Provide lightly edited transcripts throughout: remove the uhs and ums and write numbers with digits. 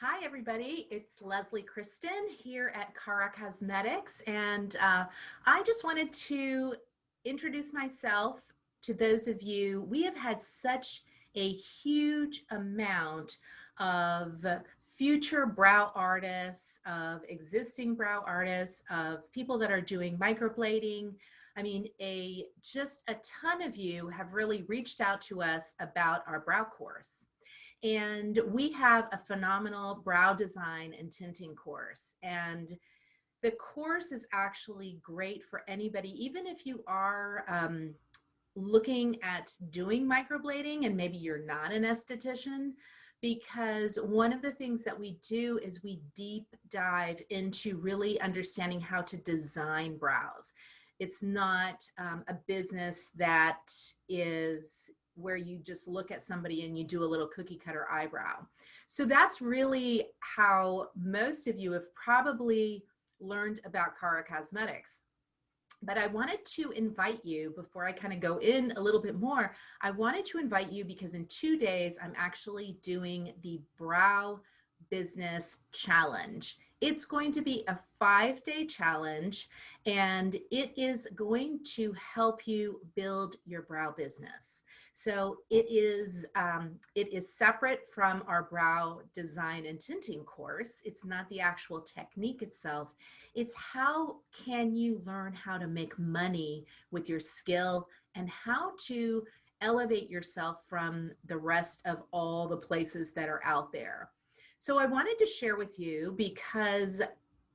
Hi, everybody. It's Leslie Kristen here at CARA Cosmetics, and I just wanted to introduce myself to those of you. We have had such a huge amount of future brow artists, of existing brow artists, of people that are doing microblading. I mean, just a ton of you have really reached out to us about our brow course. And we have a phenomenal brow design and tinting course. And the course is actually great for anybody, even if you are looking at doing microblading and maybe you're not an esthetician, because one of the things that we do is we deep dive into really understanding how to design brows. It's not a business that is where you just look at somebody and you do a little cookie cutter eyebrow. So that's really how most of you have probably learned about CARA Cosmetics. But I wanted to invite you, before I kind of go in a little bit more, I wanted to invite you because in 2 days, I'm actually doing the Brow Business Challenge. It's going to be a 5-day challenge, and it is going to help you build your brow business. So it is separate from our brow design and tinting course. It's not the actual technique itself. It's how can you learn how to make money with your skill and how to elevate yourself from the rest of all the places that are out there. So I wanted to share with you because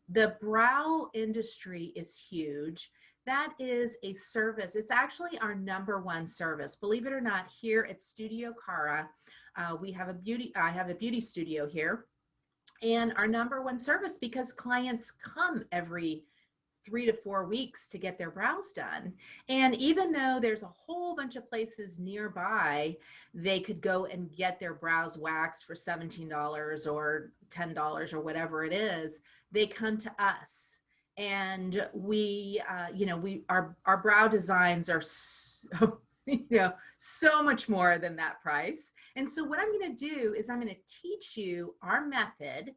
the brow industry is huge. That is a service. It's actually our #1 service. Believe it or not, here at Studio Cara, I have a beauty studio here, and our #1 service, because clients come every 3 to 4 weeks to get their brows done. And even though there's a whole bunch of places nearby, they could go and get their brows waxed for $17 or $10 or whatever it is, they come to us. And our brow designs are so, so much more than that price. And so what I'm going to do is I'm going to teach you our method,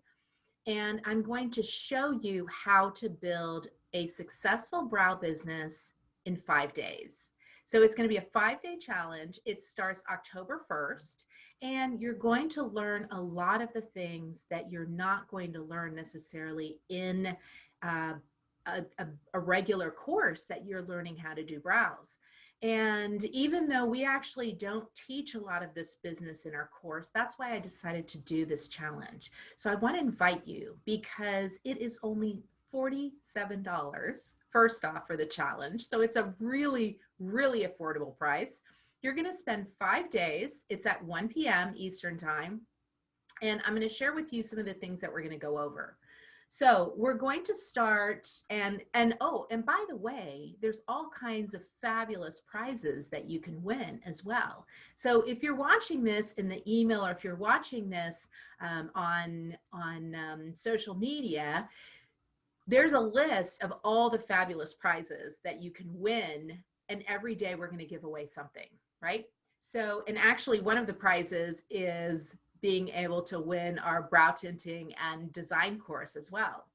and I'm going to show you how to build a successful brow business in 5 days. So it's going to be a 5-day challenge. It starts October 1st, and you're going to learn a lot of the things that you're not going to learn necessarily in a regular course that you're learning how to do brows. And even though we actually don't teach a lot of this business in our course, that's why I decided to do this challenge. So I want to invite you because it is only $47 first off for the challenge. So it's a really, really affordable price. You're going to spend 5 days. It's at 1 p.m. Eastern time. And I'm going to share with you some of the things that we're going to go over. So we're going to start, and by the way, there's all kinds of fabulous prizes that you can win as well. So if you're watching this in the email, or if you're watching this on social media, there's a list of all the fabulous prizes that you can win, and every day we're going to give away something, right? So, and actually one of the prizes is being able to win our brow tinting and design course as well.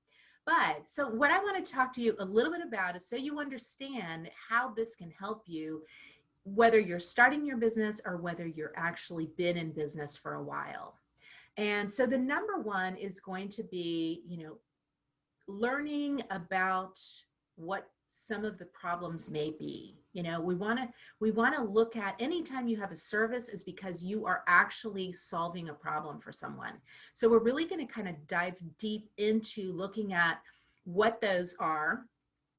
But so what I want to talk to you a little bit about is so you understand how this can help you, whether you're starting your business or whether you're actually been in business for a while. And so the #1 is going to be, learning about what some of the problems may be. We want to look at, anytime you have a service is because you are actually solving a problem for someone. So we're really going to kind of dive deep into looking at what those are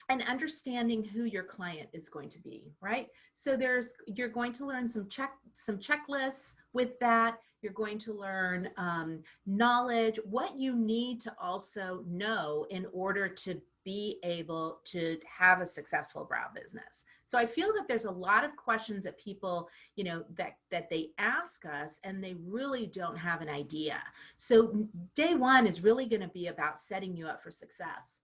and understanding who your client is going to be, right? So you're going to learn some checklists with that. You're going to learn knowledge, what you need to also know in order to be able to have a successful brow business. So I feel that there's a lot of questions that people, that they ask us and they really don't have an idea. So day 1 is really going to be about setting you up for success.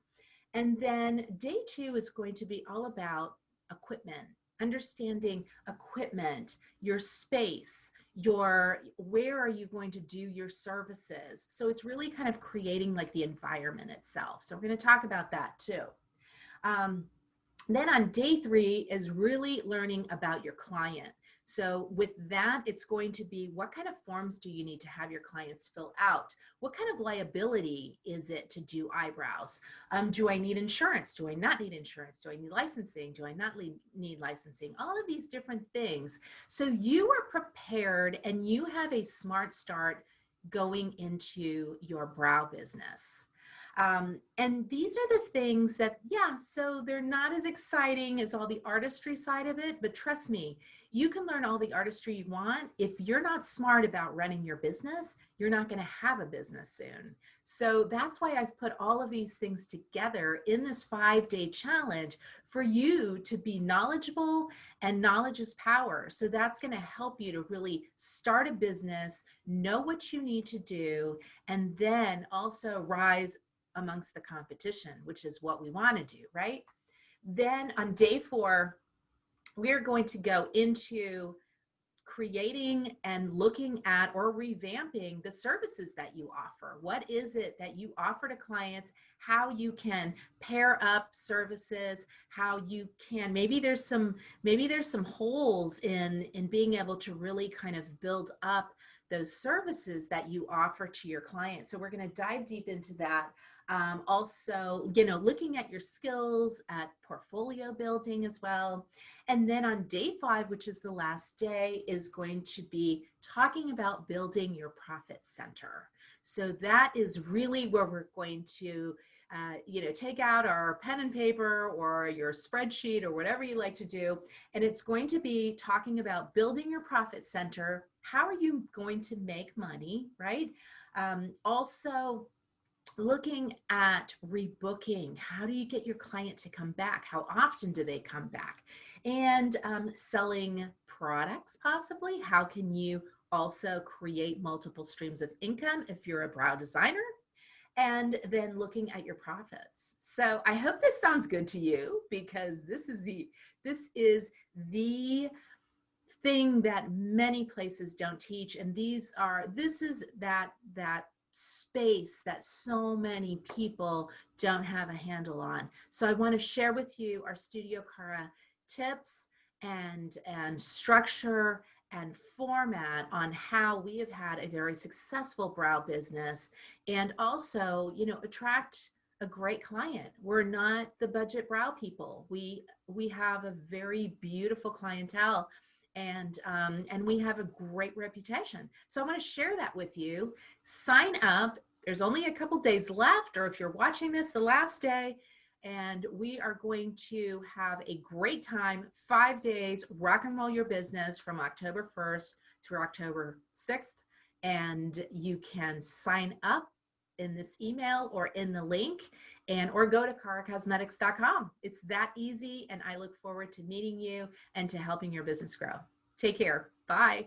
And then day 2 is going to be all about equipment, understanding equipment, your space, where are you going to do your services? So it's really kind of creating like the environment itself. So we're going to talk about that too. Then on day 3 is really learning about your client. So with that, it's going to be, what kind of forms do you need to have your clients fill out? What kind of liability is it to do eyebrows? Do I need insurance? Do I not need insurance? Do I need licensing? Do I not need licensing? All of these different things. So you are prepared and you have a smart start going into your brow business. And these are the things that, yeah, so they're not as exciting as all the artistry side of it, but trust me, you can learn all the artistry you want. If you're not smart about running your business, you're not going to have a business soon. So that's why I've put all of these things together in this 5-day challenge for you to be knowledgeable, and knowledge is power. So that's going to help you to really start a business, know what you need to do, and then also rise amongst the competition, which is what we want to do, right? Then on day 4, we're going to go into creating and looking at or revamping the services that you offer. What is it that you offer to clients? How you can pair up services, how you can, maybe there's some holes in being able to really kind of build up those services that you offer to your clients. So we're going to dive deep into that. Also, looking at your skills, at portfolio building as well. And then on day 5, which is the last day, is going to be talking about building your profit center. So that is really where we're going to, take out our pen and paper or your spreadsheet or whatever you like to do. And it's going to be talking about building your profit center. How are you going to make money, right? Also, looking at rebooking. How do you get your client to come back? How often do they come back? And selling products, possibly. How can you also create multiple streams of income if you're a brow designer? And then looking at your profits. So I hope this sounds good to you, because this is the thing that many places don't teach. And this is that space that so many people don't have a handle on. So I want to share with you our Studio CARA tips and structure and format on how we have had a very successful brow business, and also, attract a great client. We're not the budget brow people. We have a very beautiful clientele, and we have a great reputation. So I want to share that with you. Sign up. There's only a couple days left, or if you're watching this, the last day, and we are going to have a great time. 5 days, rock and roll your business from October 1st through October 6th. And you can sign up in this email or in the link, or go to caracosmetics.com. It's that easy, and I look forward to meeting you and to helping your business grow. Take care. Bye.